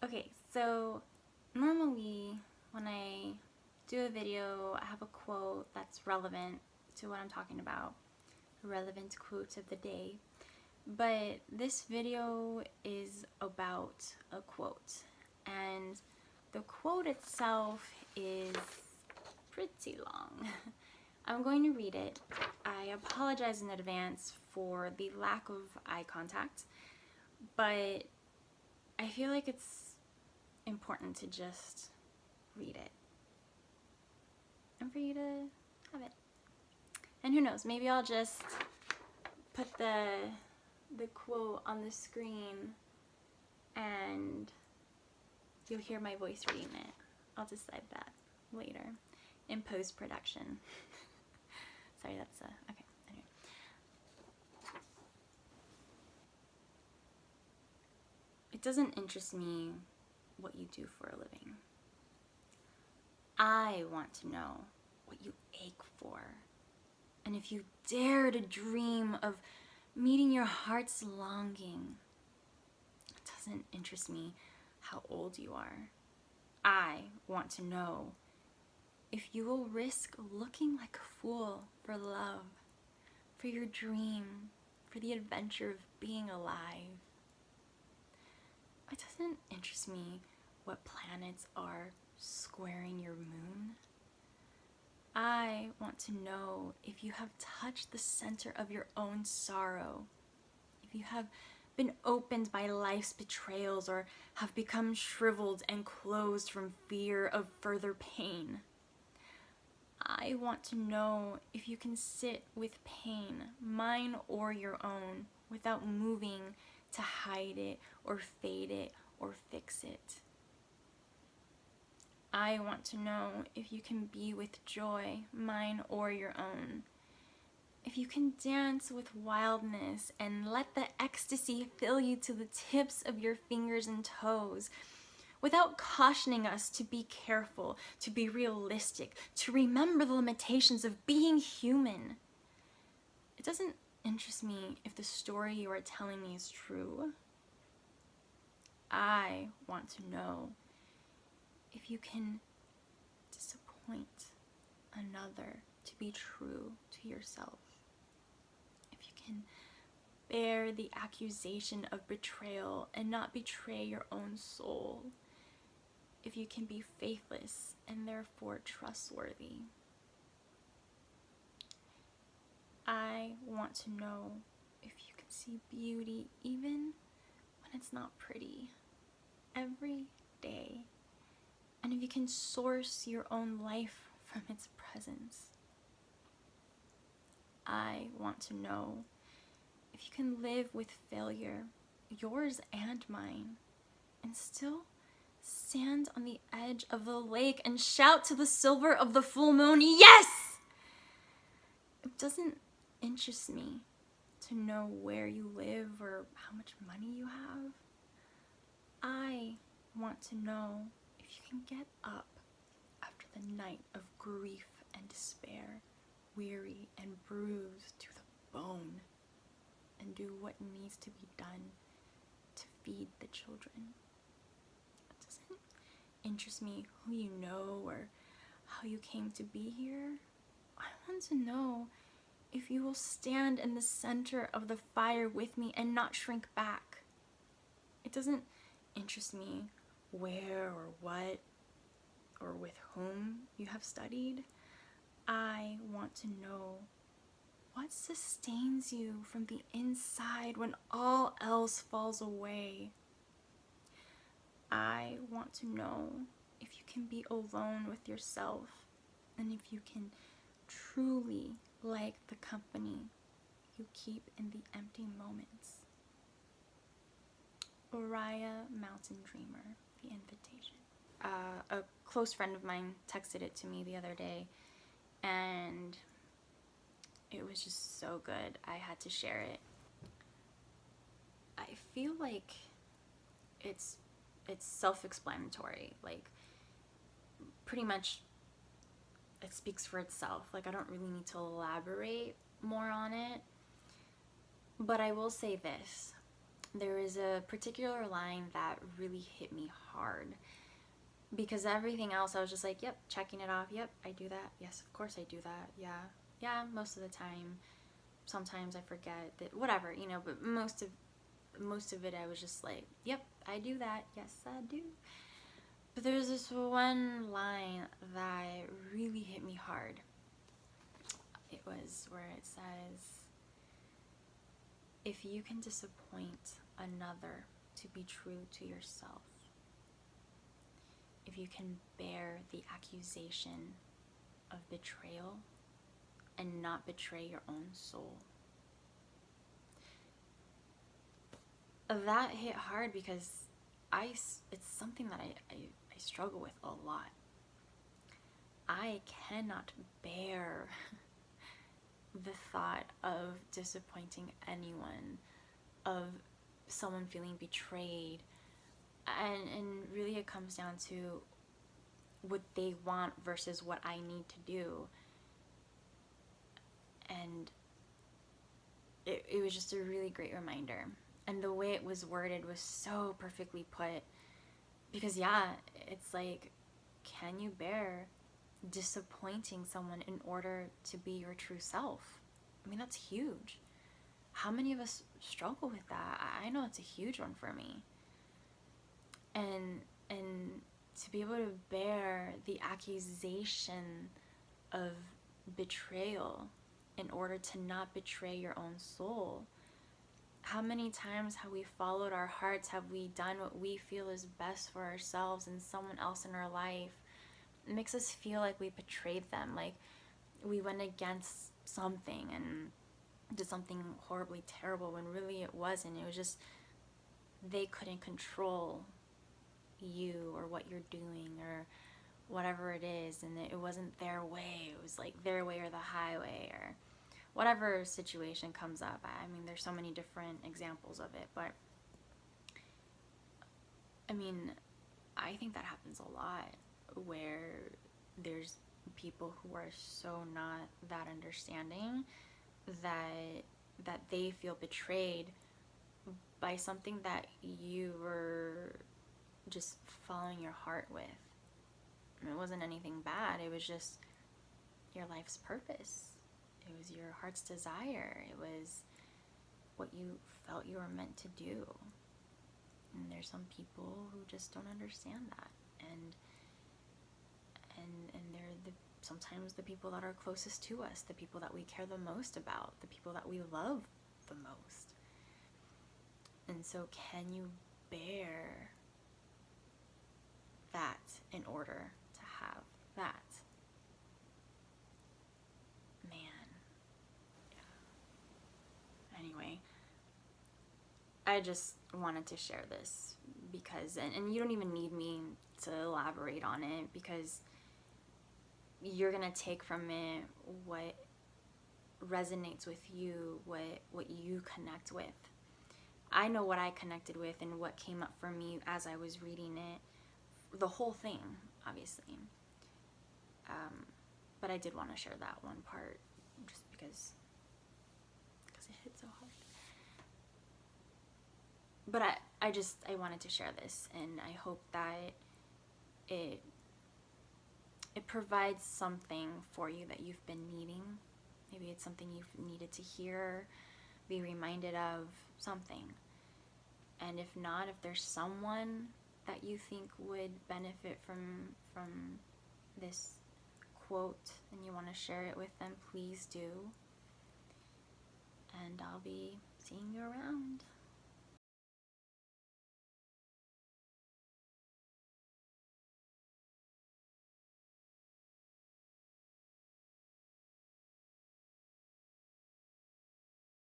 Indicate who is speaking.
Speaker 1: Okay, so normally when I do a video, I have a quote that's relevant to what I'm talking about, a relevant quote of the day. But this video is about a quote, and the quote itself is pretty long. I'm going to read it. I apologize in advance for the lack of eye contact, but I feel like it's important to just read it and for you to have it. And who knows, maybe I'll just put the quote on the screen and you'll hear my voice reading it. I'll decide that later in post-production. Sorry, that's okay. Anyway. It doesn't interest me what you do for a living. I want to know what you ache for. And if you dare to dream of meeting your heart's longing, it doesn't interest me how old you are. I want to know if you will risk looking like a fool for love, for your dream, for the adventure of being alive. It doesn't interest me what planets are squaring your moon. I want to know if you have touched the center of your own sorrow, if you have been opened by life's betrayals or have become shriveled and closed from fear of further pain. I want to know if you can sit with pain, mine or your own, without moving to hide it or fade it or fix it. I want to know if you can be with joy, mine or your own. If you can dance with wildness and let the ecstasy fill you to the tips of your fingers and toes, without cautioning us to be careful, to be realistic, to remember the limitations of being human. It doesn't interest me if the story you are telling me is true. I want to know if you can disappoint another to be true to yourself. If you can bear the accusation of betrayal and not betray your own soul. If you can be faithless and therefore trustworthy. I want to know if you can see beauty even when it's not pretty, every day. And if you can source your own life from its presence. I want to know if you can live with failure, yours and mine, and still stand on the edge of the lake and shout to the silver of the full moon, yes! It doesn't interest me to know where you live or how much money you have. I want to know if you can get up after the night of grief and despair, weary and bruised to the bone, and do what needs to be done to feed the children. It doesn't interest me who you know or how you came to be here. I want to know if you will stand in the center of the fire with me and not shrink back. It doesn't interest me where or what or with whom you have studied. I want to know what sustains you from the inside when all else falls away. I want to know if you can be alone with yourself and if you can truly like the company you keep in the empty moments. Oriah Mountain Dreamer, The Invitation. A close friend of mine texted it to me the other day, and it was just so good. I had to share it. I feel like it's self-explanatory. Like, pretty much it speaks for itself. Like, I don't really need to elaborate more on it. But I will say this. there is a particular line that really hit me hard, because everything else I was just like, yep, checking it off. Yep, I do that. Yes, of course I do that. Yeah, most of the time. Sometimes I forget that, whatever, but most of it I was just like, yep, I do that. Yes, I do. But there's this one line that really hit me hard. It was where it says, if you can disappoint another to be true to yourself, if you can bear the accusation of betrayal and not betray your own soul. That hit hard because it's something that I struggle with a lot. I cannot bear the thought of disappointing anyone, of someone feeling betrayed, and really it comes down to what they want versus what I need to do. And it was just a really great reminder. And the way it was worded was so perfectly put. Because it's like, can you bear disappointing someone in order to be your true self? I mean, that's huge. How many of us struggle with that? I know it's a huge one for me. And to be able to bear the accusation of betrayal in order to not betray your own soul. How many times have we followed our hearts? Have we done what we feel is best for ourselves and someone else in our life? It makes us feel like we betrayed them, like we went against something and did something horribly terrible when really it wasn't. It was just they couldn't control you or what you're doing or whatever it is, and it wasn't their way. It was like their way or the highway, or whatever situation comes up. I mean, there's so many different examples of it, but I mean, I think that happens a lot, where there's people who are so not that understanding that they feel betrayed by something that you were just following your heart with. And it wasn't anything bad. It was just your life's purpose. It was your heart's desire. It was what you felt you were meant to do. And there's some people who just don't understand that. And they're sometimes the people that are closest to us, the people that we care the most about, the people that we love the most. And so can you bear that in order to have that? Man. Yeah. Anyway, I just wanted to share this because, and you don't even need me to elaborate on it, because you're gonna take from it what resonates with you, what you connect with. I know what I connected with and what came up for me as I was reading it, the whole thing, obviously. But I did want to share that one part just because it hit so hard. But I wanted to share this, and I hope that it provides something for you that you've been needing. Maybe it's something you've needed to hear, be reminded of, something. And if not, if there's someone that you think would benefit from this quote and you want to share it with them, please do. And I'll be seeing you around.